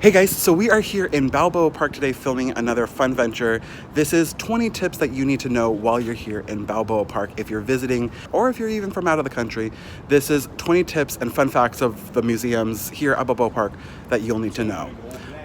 Hey guys, so we are here in Balboa Park today filming another fun venture. This is 20 tips that you need to know while you're here in Balboa Park if you're visiting or if you're even from out of the country. This is 20 tips and fun facts of the museums here at Balboa Park that you'll need to know.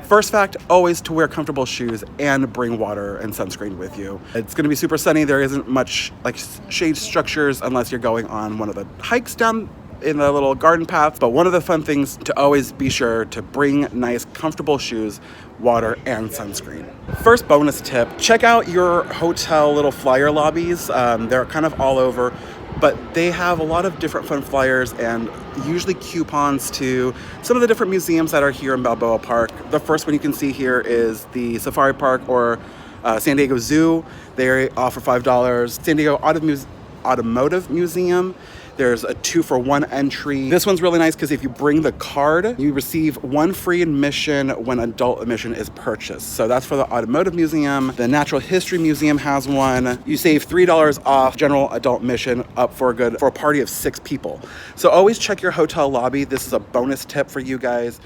First fact, always to wear comfortable shoes and bring water and sunscreen with you. It's gonna be super sunny. There isn't much like shade structures unless you're going on one of the hikes down in the little garden paths, but one of the fun things to always be sure to bring nice comfortable shoes, water, and sunscreen. First bonus tip, check out your hotel little flyer lobbies. They're kind of all over, but they have a lot of different fun flyers and usually coupons to some of the different museums that are here in Balboa Park. The first one you can see here is the Safari Park or San Diego Zoo. They offer $5. San Diego Automotive Museum, there's a 2-for-1 entry. This one's really nice because if you bring the card, you receive one free admission when adult admission is purchased. So that's for the Automotive Museum. The Natural History Museum has one. You save $3 off general adult admission up for a party of 6 people. So always check your hotel lobby. This is a bonus tip for you guys.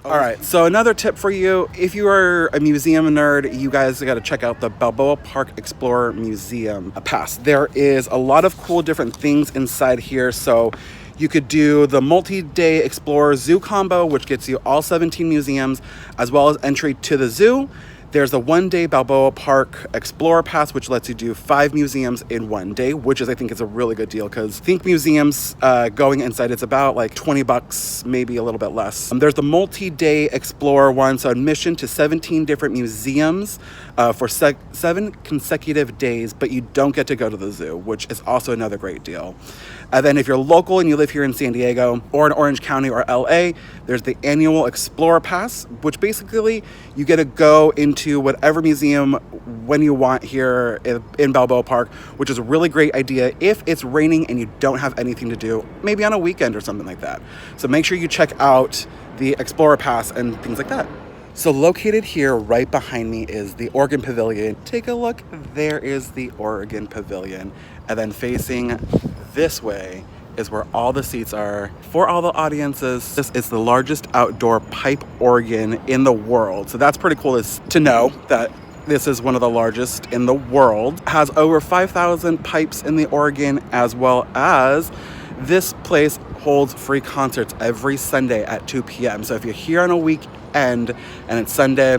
All right, so another tip for you, if you are a museum nerd, you guys got to check out the Balboa Park Explorer Museum Pass. There is a lot of cool different things inside here. So you could do the multi-day Explorer Zoo combo, which gets you all 17 museums, as well as entry to the zoo. There's the one-day Balboa Park Explorer Pass, which lets you do 5 museums in one day, which is, I think, is a really good deal because think museums going inside, it's about like $20, maybe a little bit less. There's the multi-day Explorer one, so admission to 17 different museums for 7 consecutive days, but you don't get to go to the zoo, which is also another great deal. And then if you're local and you live here in San Diego or in Orange County or LA, there's the annual Explorer Pass, which basically you get to go into whatever museum when you want here in Balboa Park, which is a really great idea if it's raining and you don't have anything to do, maybe on a weekend or something like that. So make sure you check out the Explorer Pass and things like that. So located here right behind me is the Oregon Pavilion. Take a look, there is the Oregon Pavilion. And then facing this way is where all the seats are for all the audiences. This is the largest outdoor pipe organ in the world. So that's pretty cool to know that this is one of the largest in the world. Has over 5,000 pipes in the organ, as well as this place holds free concerts every Sunday at 2 p.m. So if you're here on a weekend and it's Sunday,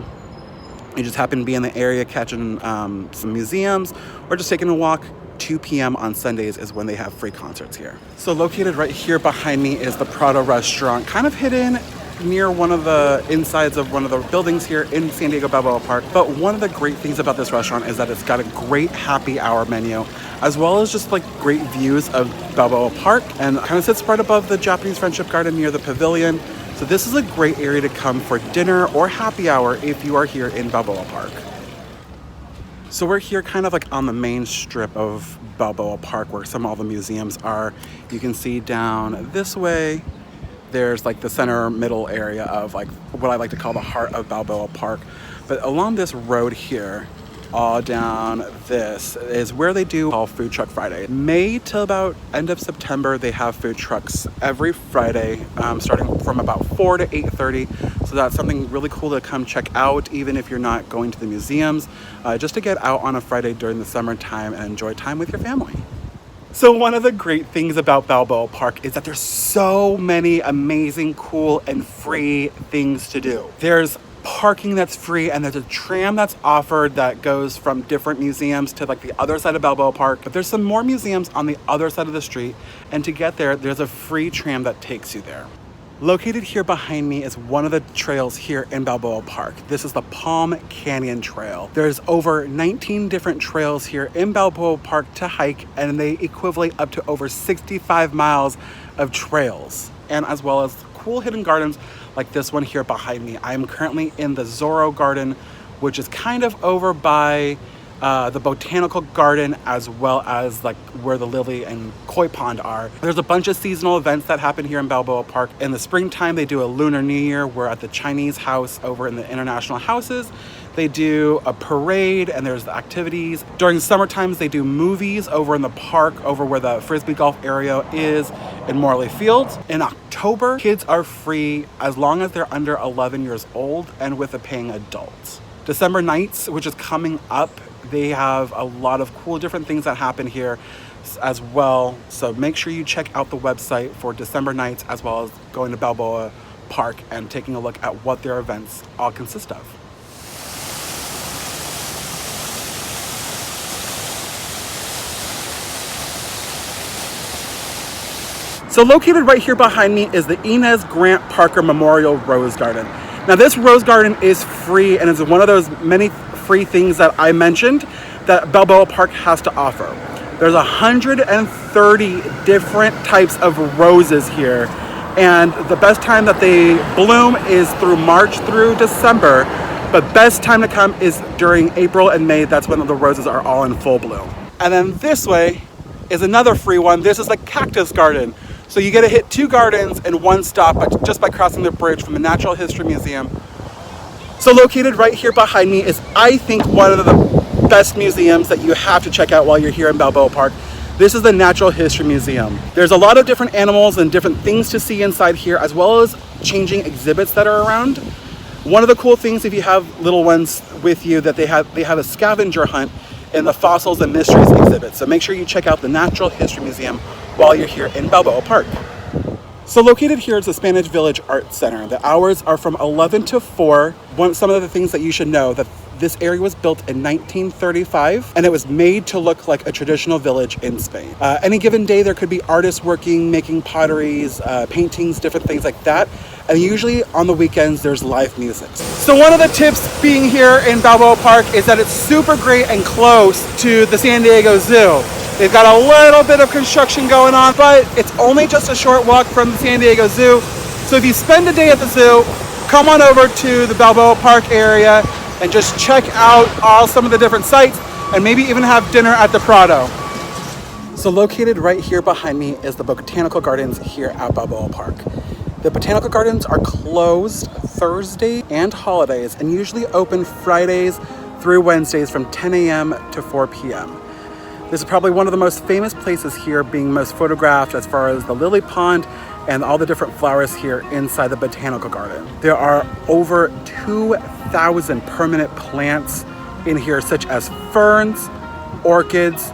you just happen to be in the area catching some museums or just taking a walk, 2 p.m. on Sundays is when they have free concerts here. So located right here behind me is the Prado restaurant, kind of hidden near one of the insides of one of the buildings here in San Diego Balboa Park. But one of the great things about this restaurant is that it's got a great happy hour menu, as well as just like great views of Balboa Park, and kind of sits right above the Japanese Friendship Garden near the Pavilion. So this is a great area to come for dinner or happy hour if you are here in Balboa Park. So we're here kind of like on the main strip of Balboa Park where all the museums are. You can see down this way, there's like the center middle area of like what I like to call the heart of Balboa Park. But along this road here, all down this is where they do all Food Truck Friday. May till about end of September, they have food trucks every Friday, starting from about 4 to 8:30. So that's something really cool to come check out, even if you're not going to the museums, just to get out on a Friday during the summertime and enjoy time with your family. So one of the great things about Balboa Park is that there's so many amazing, cool, and free things to do. There's parking that's free, and there's a tram that's offered that goes from different museums to like the other side of Balboa Park. But there's some more museums on the other side of the street, and to get there, there's a free tram that takes you there. Located here behind me is one of the trails here in Balboa Park. This is the Palm Canyon Trail. There's over 19 different trails here in Balboa Park to hike, and they equivalent up to over 65 miles of trails, and as well as cool hidden gardens like this one here behind me. I'm currently in the Zorro Garden, which is kind of over by the Botanical Garden, as well as like where the Lilly and Koi Pond are. There's a bunch of seasonal events that happen here in Balboa Park. In the springtime, they do a Lunar New Year. We're at the Chinese house over in the International Houses. They do a parade, and there's the activities. During summer times, they do movies over in the park, over where the Frisbee golf area is. in Morley Fields. In October, kids are free as long as they're under 11 years old and with a paying adult. December Nights, which is coming up, they have a lot of cool different things that happen here as well. So make sure you check out the website for December Nights, as well as going to Balboa Park and taking a look at what their events all consist of. So located right here behind me is the Inez Grant Parker Memorial Rose Garden. Now this rose garden is free and is one of those many free things that I mentioned that Balboa Park has to offer. There's 130 different types of roses here, and the best time that they bloom is through March through December, but best time to come is during April and May. That's when the roses are all in full bloom. And then this way is another free one. This is the cactus garden. So you get to hit 2 gardens in one stop just by crossing the bridge from the Natural History Museum. So located right here behind me is, I think, one of the best museums that you have to check out while you're here in Balboa Park. This is the Natural History Museum. There's a lot of different animals and different things to see inside here, as well as changing exhibits that are around. One of the cool things, if you have little ones with you, that they have a scavenger hunt in the Fossils and Mysteries exhibit. So make sure you check out the Natural History Museum while you're here in Balboa Park. So located here is the Spanish Village Art Center. The hours are from 11 to 4. Some of the things that you should know, that this area was built in 1935 and it was made to look like a traditional village in Spain. Any given day there could be artists working, making potteries, paintings, different things like that. And usually on the weekends there's live music. So one of the tips being here in Balboa Park is that it's super great and close to the San Diego Zoo. They've got a little bit of construction going on, but it's only just a short walk from the San Diego Zoo. So if you spend a day at the zoo, come on over to the Balboa Park area and just check out some of the different sites and maybe even have dinner at the Prado. So located right here behind me is the Botanical Gardens here at Balboa Park. The Botanical Gardens are closed Thursday and holidays and usually open Fridays through Wednesdays from 10 a.m. to 4 p.m. This is probably one of the most famous places here, being most photographed as far as the lily pond and all the different flowers here inside the Botanical Garden. There are over 2,000 permanent plants in here, such as ferns, orchids,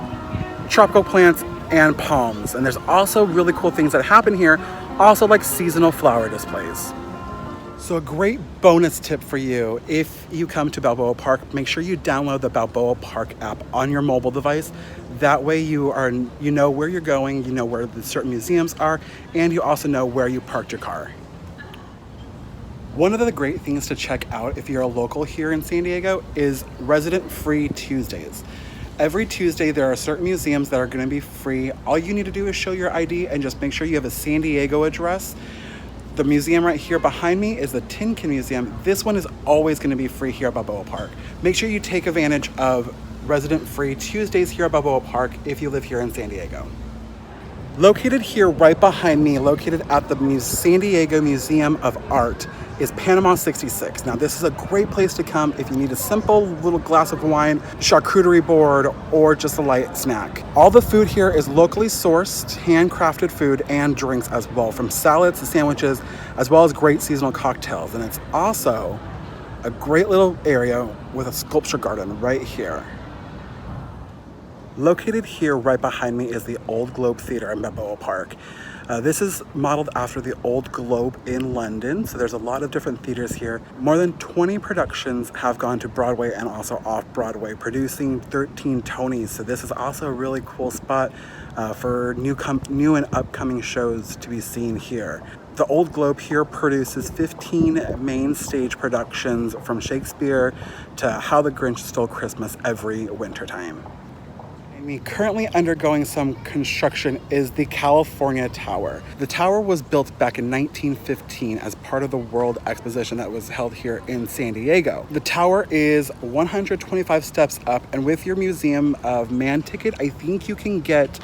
tropical plants, and palms. And there's also really cool things that happen here, also like seasonal flower displays. So a great bonus tip for you, if you come to Balboa Park, make sure you download the Balboa Park app on your mobile device. That way you know where you're going, you know where the certain museums are, and you also know where you parked your car. One of the great things to check out if you're a local here in San Diego is Resident Free Tuesdays. Every Tuesday there are certain museums that are going to be free. All you need to do is show your ID and just make sure you have a San Diego address. The museum right here behind me is the Tin Can Museum. This one is always going to be free here at Balboa Park. Make sure you take advantage of Resident Free Tuesdays here at Balboa Park if you live here in San Diego. Located here right behind me, located at the San Diego Museum of Art, is Panama 66. Now this is a great place to come if you need a simple little glass of wine, charcuterie board, or just a light snack. All the food here is locally sourced, handcrafted food and drinks as well, from salads to sandwiches, as well as great seasonal cocktails. And it's also a great little area with a sculpture garden right here. Located here right behind me is the Old Globe Theatre in Balboa Park. This is modeled after the Old Globe in London, so there's a lot of different theaters here. More than 20 productions have gone to Broadway and also off-Broadway, producing 13 Tonys, so this is also a really cool spot for new and upcoming shows to be seen here. The Old Globe here produces 15 main stage productions, from Shakespeare to How the Grinch Stole Christmas every wintertime. Currently undergoing some construction is the California Tower. The tower was built back in 1915 as part of the World Exposition that was held here in San Diego. The tower is 125 steps up, and with your Museum of Man ticket, I think you can get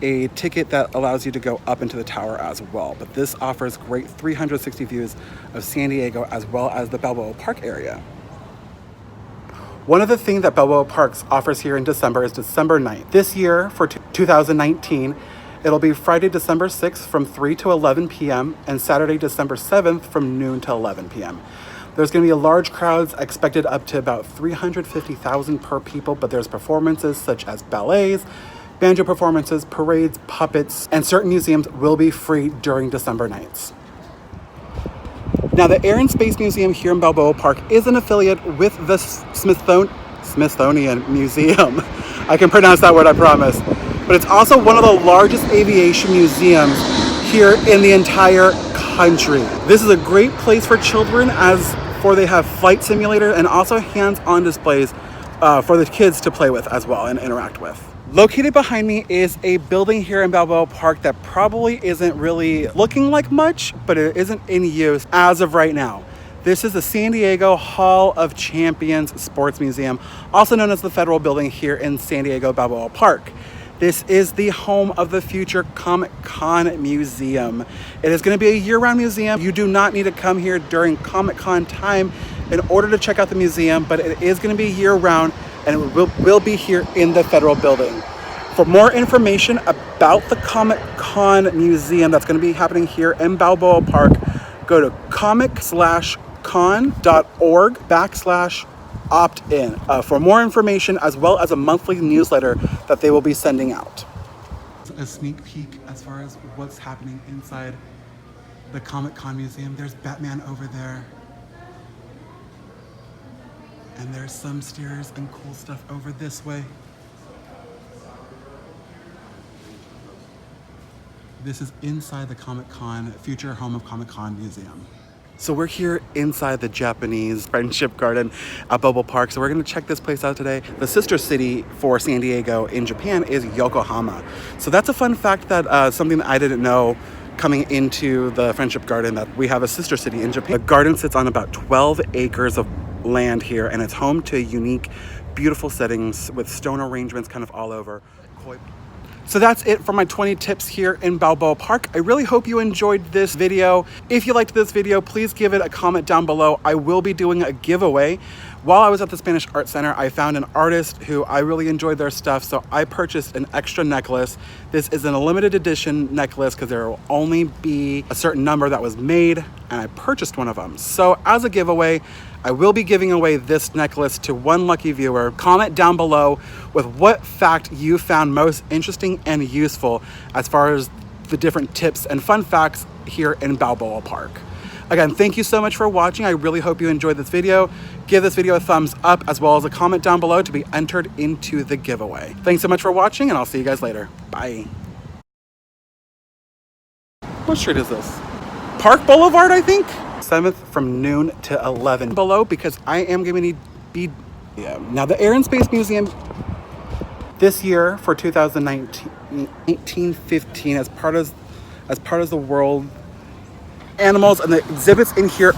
a ticket that allows you to go up into the tower as well. But this offers great 360 views of San Diego as well as the Balboa Park area. One of the things that Balboa Parks offers here in December is December 9th. This year, for 2019, It'll be Friday, December 6th from 3 to 11 p.m. and Saturday, December 7th from noon to 11 p.m. There's going to be a large crowds expected up to about 350,000 per people, but there's performances such as ballets, banjo performances, parades, puppets, and certain museums will be free during December nights. Now, the Air and Space Museum here in Balboa Park is an affiliate with the Smithsonian Museum. I can pronounce that word, I promise. But it's also one of the largest aviation museums here in the entire country. This is a great place for children they have flight simulator and also hands-on displays for the kids to play with as well and interact with. Located behind me is a building here in Balboa Park that probably isn't really looking like much, but it isn't in use as of right now. This is the San Diego Hall of Champions Sports Museum, also known as the Federal Building here in San Diego, Balboa Park. This is the home of the future Comic-Con Museum. It is going to be a year-round museum. You do not need to come here during Comic-Con time in order to check out the museum, but it is going to be year-round and it will be here in the Federal Building. For more information about the Comic-Con Museum that's going to be happening here in Balboa Park, go to comic-con.org/opt-in for more information, as well as a monthly newsletter that they will be sending out. A sneak peek as far as what's happening inside the Comic-Con Museum. There's Batman over there. And there's some stairs and cool stuff over this way. This is inside the Comic-Con, future home of Comic-Con Museum. So we're here inside the Japanese Friendship Garden at Balboa Park. So we're gonna check this place out today. The sister city for San Diego in Japan is Yokohama. So that's a fun fact, that something that I didn't know coming into the Friendship Garden, that we have a sister city in Japan. The garden sits on about 12 acres of land here, and it's home to unique, beautiful settings with stone arrangements kind of all over. So that's it for my 20 tips here in Balboa Park. I really hope you enjoyed this video. If you liked this video, please give it a comment down below. I will be doing a giveaway. While I was at the Spanish Art Center, I found an artist who I really enjoyed their stuff, so I purchased an extra necklace. This is a limited edition necklace because there will only be a certain number that was made, and I purchased one of them. So as a giveaway, I will be giving away this necklace to one lucky viewer. Comment down below with what fact you found most interesting and useful as far as the different tips and fun facts here in Balboa Park. Again, thank you so much for watching. I really hope you enjoyed this video. Give this video a thumbs up as well as a comment down below to be entered into the giveaway. Thanks so much for watching, and I'll see you guys later. Bye. What street is this? Park Boulevard, I think? 7th from noon to 11 below, because I am going to be... Yeah. Now, the Air and Space Museum this year for 2019-15 as part of the world animals and the exhibits in here